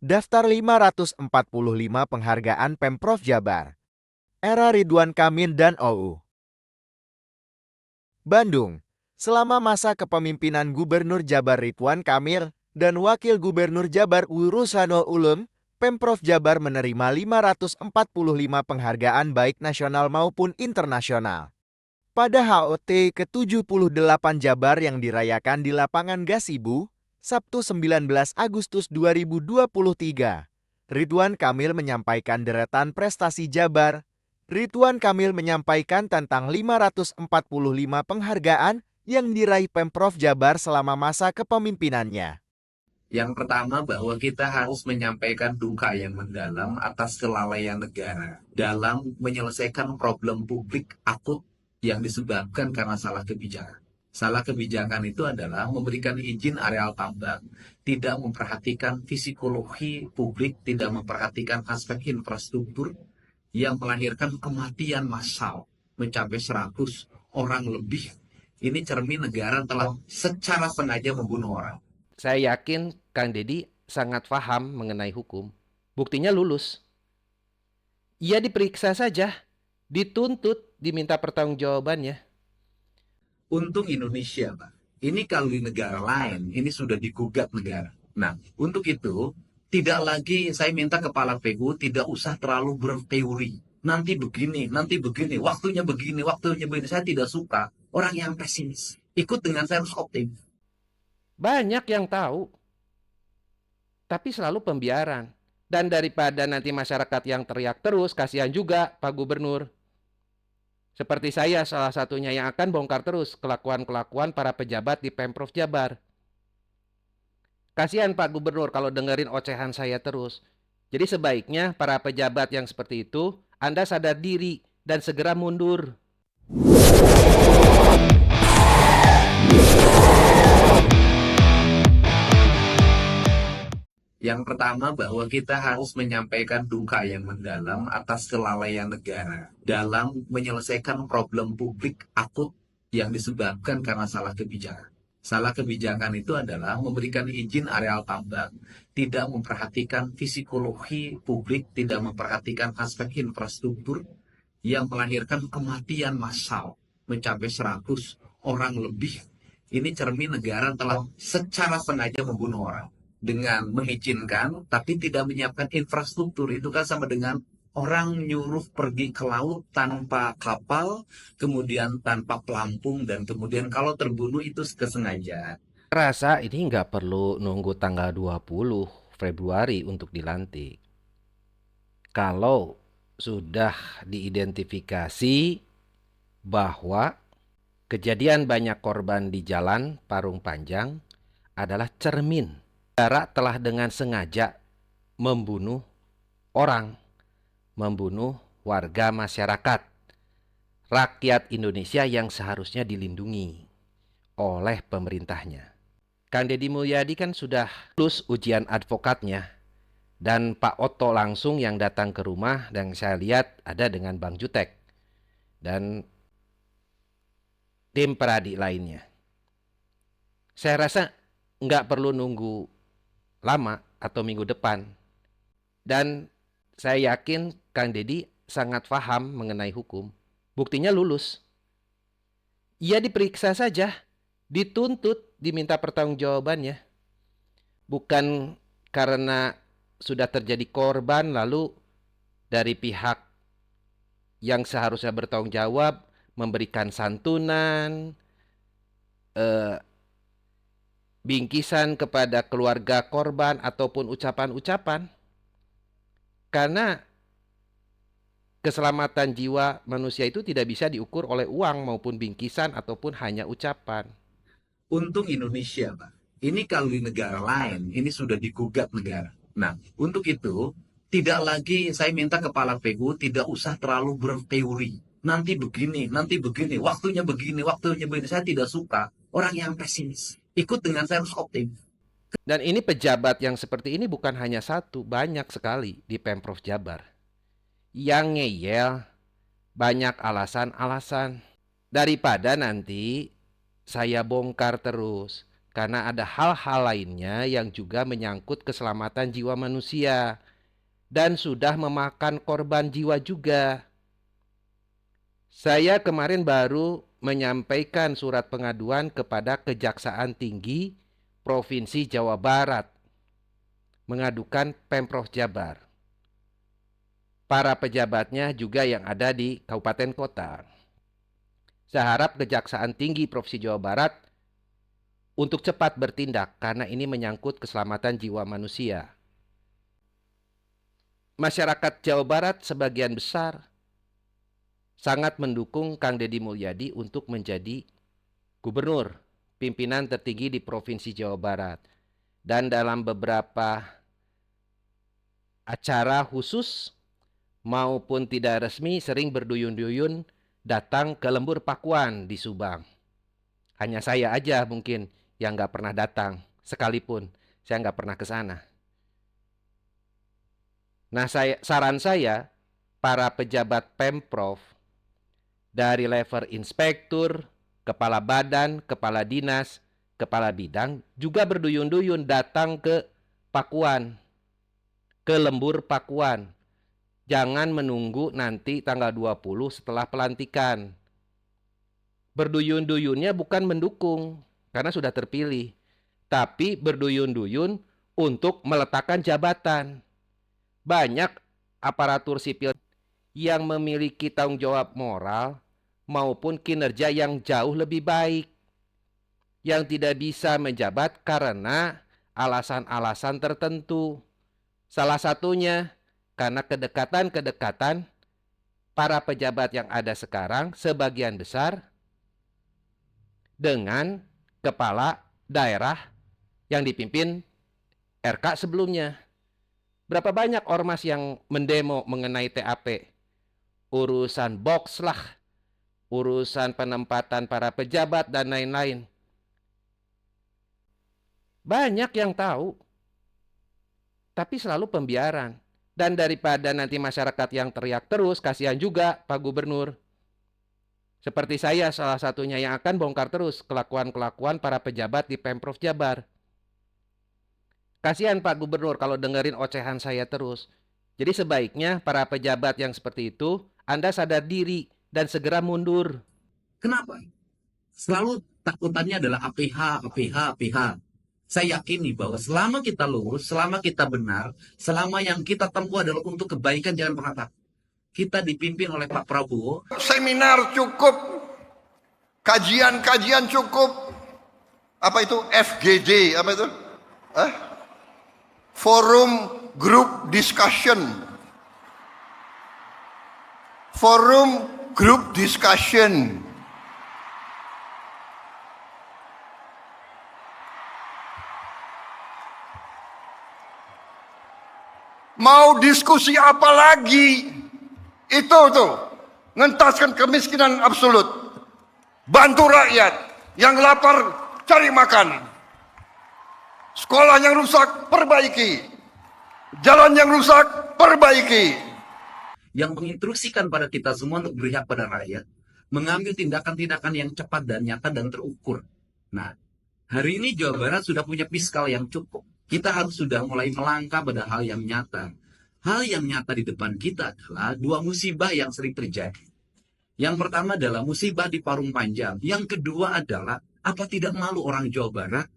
Daftar 545 penghargaan Pemprov Jabar. Era Ridwan Kamil dan OU. Bandung. Selama masa kepemimpinan Gubernur Jabar Ridwan Kamil dan Wakil Gubernur Jabar Rushanul Ulum, Pemprov Jabar menerima 545 penghargaan baik nasional maupun internasional. Pada HOT ke-78 Jabar yang dirayakan di lapangan Gasibu, Sabtu 19 Agustus 2023, Ridwan Kamil menyampaikan deretan prestasi Jabar. Ridwan Kamil menyampaikan tentang 545 penghargaan yang diraih Pemprov Jabar selama masa kepemimpinannya. Yang pertama bahwa kita harus menyampaikan duka yang mendalam atas kelalaian negara dalam menyelesaikan problem publik akut yang disebabkan karena salah kebijakan. Salah kebijakan itu adalah memberikan izin areal tambang, tidak memperhatikan psikologi publik, tidak memperhatikan aspek infrastruktur yang melahirkan kematian massal mencapai 100 orang lebih. Ini cermin negara telah secara sengaja membunuh orang. Saya yakin Kang Deddy sangat paham mengenai hukum. Buktinya lulus. Ia diperiksa saja, dituntut, diminta pertanggungjawabannya. Untuk Indonesia, Pak, ini kalau di negara lain, ini sudah digugat negara. Nah, untuk itu, tidak lagi saya minta kepala PGU tidak usah terlalu berteori. Nanti begini, waktunya begini. Saya tidak suka orang yang pesimis. Ikut dengan saya harus optimis. Banyak yang tahu, tapi selalu pembiaran. Dan daripada nanti masyarakat yang teriak terus, kasihan juga Pak Gubernur. Seperti saya salah satunya yang akan bongkar terus kelakuan-kelakuan para pejabat di Pemprov Jabar. Kasihan Pak Gubernur kalau dengerin ocehan saya terus. Jadi sebaiknya para pejabat yang seperti itu, Anda sadar diri dan segera mundur. Yang pertama bahwa kita harus menyampaikan duka yang mendalam atas kelalaian negara dalam menyelesaikan problem publik akut yang disebabkan karena salah kebijakan. Salah kebijakan itu adalah memberikan izin areal tambang, tidak memperhatikan psikologi publik, tidak memperhatikan aspek infrastruktur yang melahirkan kematian massal mencapai 100 orang lebih. Ini cermin negara telah secara sengaja membunuh orang dengan mengizinkan tapi tidak menyiapkan infrastruktur. Itu kan sama dengan orang nyuruh pergi ke laut tanpa kapal, kemudian tanpa pelampung, dan kemudian kalau terbunuh itu kesengajaan. Rasa ini nggak perlu nunggu tanggal 20 Februari untuk dilantik. Kalau sudah diidentifikasi bahwa kejadian banyak korban di jalan Parung Panjang adalah cermin. Negara telah dengan sengaja membunuh orang, membunuh warga masyarakat, rakyat Indonesia yang seharusnya dilindungi oleh pemerintahnya. Kang Deddy Mulyadi kan sudah lulus ujian advokatnya. Dan Pak Otto langsung yang datang ke rumah dan saya lihat ada dengan Bang Jutek. Dan tim peradik lainnya. Saya rasa nggak perlu nunggu lama atau minggu depan. Dan saya yakin Kang Deddy sangat paham mengenai hukum. Buktinya lulus. Ia diperiksa saja, dituntut, diminta pertanggungjawabannya. Bukan karena sudah terjadi korban lalu dari pihak yang seharusnya bertanggung jawab memberikan santunan, bingkisan kepada keluarga korban ataupun ucapan-ucapan. Karena keselamatan jiwa manusia itu tidak bisa diukur oleh uang maupun bingkisan ataupun hanya ucapan. Untuk Indonesia, Pak, ini kalau di negara lain, ini sudah digugat negara. Nah, untuk itu, tidak lagi saya minta kepala PGU tidak usah terlalu berteori. Nanti begini, waktunya begini. Saya tidak suka orang yang pesimis. Ikut dengan saya harus optimis. Dan ini pejabat yang seperti ini bukan hanya satu, banyak sekali di Pemprov Jabar. Yang ngeyel, banyak alasan-alasan. Daripada nanti saya bongkar terus, karena ada hal-hal lainnya yang juga menyangkut keselamatan jiwa manusia dan sudah memakan korban jiwa juga. Saya kemarin baru menyampaikan surat pengaduan kepada Kejaksaan Tinggi Provinsi Jawa Barat, mengadukan Pemprov Jabar. Para pejabatnya juga yang ada di kabupaten kota. Saya harap Kejaksaan Tinggi Provinsi Jawa Barat untuk cepat bertindak karena ini menyangkut keselamatan jiwa manusia. Masyarakat Jawa Barat sebagian besar sangat mendukung Kang Deddy Mulyadi untuk menjadi gubernur, pimpinan tertinggi di Provinsi Jawa Barat. Dan dalam beberapa acara khusus maupun tidak resmi sering berduyun-duyun datang ke Lembur Pakuan di Subang. Hanya saya aja mungkin yang nggak pernah datang, sekalipun saya nggak pernah ke sana. Nah, saran saya, para pejabat Pemprov, dari level inspektur, kepala badan, kepala dinas, kepala bidang, juga berduyun-duyun datang ke Pakuan, ke Lembur Pakuan. Jangan menunggu nanti tanggal 20 setelah pelantikan. Berduyun-duyunnya bukan mendukung, karena sudah terpilih. Tapi berduyun-duyun untuk meletakkan jabatan. Banyak aparatur sipil yang memiliki tanggung jawab moral maupun kinerja yang jauh lebih baik. Yang tidak bisa menjabat karena alasan-alasan tertentu. Salah satunya karena kedekatan-kedekatan para pejabat yang ada sekarang sebagian besar dengan kepala daerah yang dipimpin RK sebelumnya. Berapa banyak ormas yang mendemo mengenai TAP? Urusan box lah, urusan penempatan para pejabat dan lain-lain. Banyak yang tahu, tapi selalu pembiaran. Dan daripada nanti masyarakat yang teriak terus, kasihan juga Pak Gubernur. Seperti saya salah satunya yang akan bongkar terus kelakuan-kelakuan para pejabat di Pemprov Jabar. Kasihan Pak Gubernur kalau dengerin ocehan saya terus. Jadi sebaiknya para pejabat yang seperti itu, Anda sadar diri dan segera mundur. Kenapa? Selalu takutannya adalah APH, APH, APH. Saya yakini bahwa selama kita lurus, selama kita benar, selama yang kita tempuh adalah untuk kebaikan, jangan pernah takut. Kita dipimpin oleh Pak Prabowo. Seminar cukup, kajian-kajian cukup. Apa itu FGD? Apa itu? Forum Group Discussion. Forum Group Discussion. Mau diskusi apa lagi? Itu tuh, ngentaskan kemiskinan absolut. Bantu rakyat yang lapar cari makan. Sekolah yang rusak perbaiki. Jalan yang rusak perbaiki. Yang menginstruksikan pada kita semua untuk berpihak pada rakyat, mengambil tindakan-tindakan yang cepat dan nyata dan terukur. Nah, hari ini Jawa Barat sudah punya fiskal yang cukup. Kita harus sudah mulai melangkah pada hal yang nyata. Hal yang nyata di depan kita adalah dua musibah yang sering terjadi. Yang pertama adalah musibah di Parung Panjang. Yang kedua adalah, apa tidak malu orang Jawa Barat?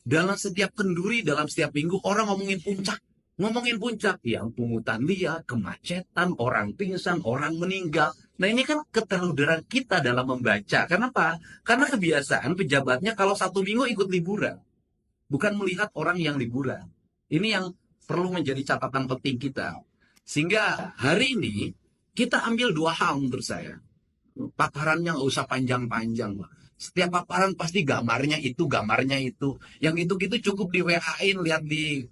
Dalam setiap kenduri, dalam setiap minggu, orang ngomongin puncak. Ngomongin puncak, yang pungutan liar, kemacetan, orang pingsan, orang meninggal. Nah ini kan keterluderan kita dalam membaca. Kenapa? Karena kebiasaan pejabatnya kalau satu minggu ikut liburan. Bukan melihat orang yang liburan. Ini yang perlu menjadi catatan penting kita. Sehingga hari ini kita ambil dua hal menurut saya. Paparannya nggak usah panjang-panjang. Setiap paparan pasti gambarnya itu, gambarnya itu. Yang itu cukup di WA-in, lihat di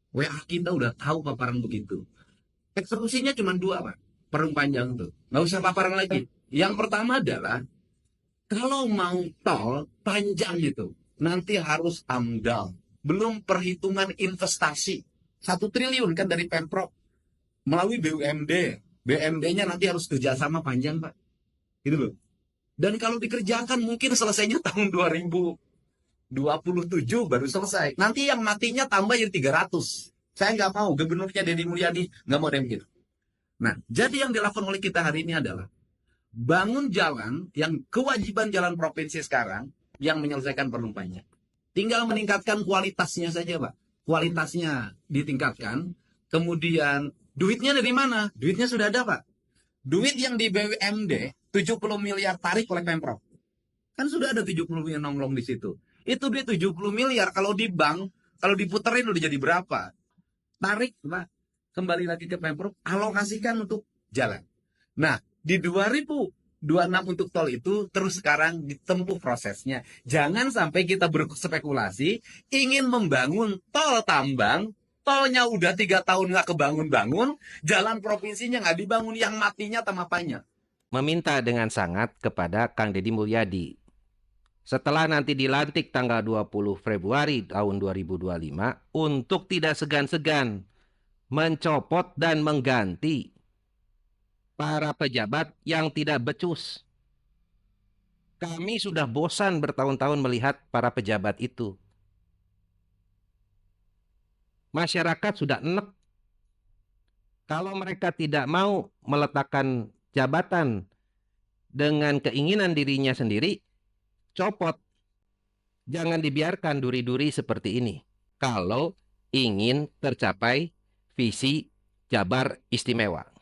WA kita udah tahu paparan begitu. Eksekusinya cuma dua, Pak. Parung Panjang tuh. Nggak usah paparan lagi. Yang pertama adalah, kalau mau tol panjang itu, nanti harus AMDAL. Belum perhitungan investasi. 1 triliun kan dari Pemprov. Melalui BUMD. BUMD-nya nanti harus kerjasama panjang, Pak. Gitu loh. Dan kalau dikerjakan mungkin selesainya tahun 2000. 27 baru selesai. Nanti yang matinya tambah jadi 300. Saya nggak mau, gubernurnya Deddy Mulyadi nggak mau ada yang begitu. Nah, jadi yang dilakukan oleh kita hari ini adalah bangun jalan yang kewajiban jalan provinsi sekarang yang menyelesaikan penumpangnya. Tinggal meningkatkan kualitasnya saja, Pak. Kualitasnya ditingkatkan. Kemudian duitnya dari mana? Duitnya sudah ada, Pak. Duit yang di BUMD 70 miliar tarik oleh Pemprov. Kan sudah ada 70 miliar nongkrong di situ. Itu duit 70 miliar kalau di bank, kalau diputerin udah jadi berapa? Tarik, Pak. Kembali lagi ke Pemprov, alokasikan untuk jalan. Nah, di 2026 untuk tol itu terus sekarang ditempuh prosesnya. Jangan sampai kita berspekulasi ingin membangun tol tambang, tolnya udah 3 tahun nggak kebangun-bangun, jalan provinsinya nggak dibangun, yang matinya tamapanya. Meminta dengan sangat kepada Kang Deddy Mulyadi, setelah nanti dilantik tanggal 20 Februari tahun 2025, untuk tidak segan-segan mencopot dan mengganti para pejabat yang tidak becus. Kami sudah bosan bertahun-tahun melihat para pejabat itu. Masyarakat sudah enek. Kalau mereka tidak mau meletakkan jabatan dengan keinginan dirinya sendiri, copot. Jangan dibiarkan duri-duri seperti ini. Kalau ingin tercapai visi Jabar Istimewa.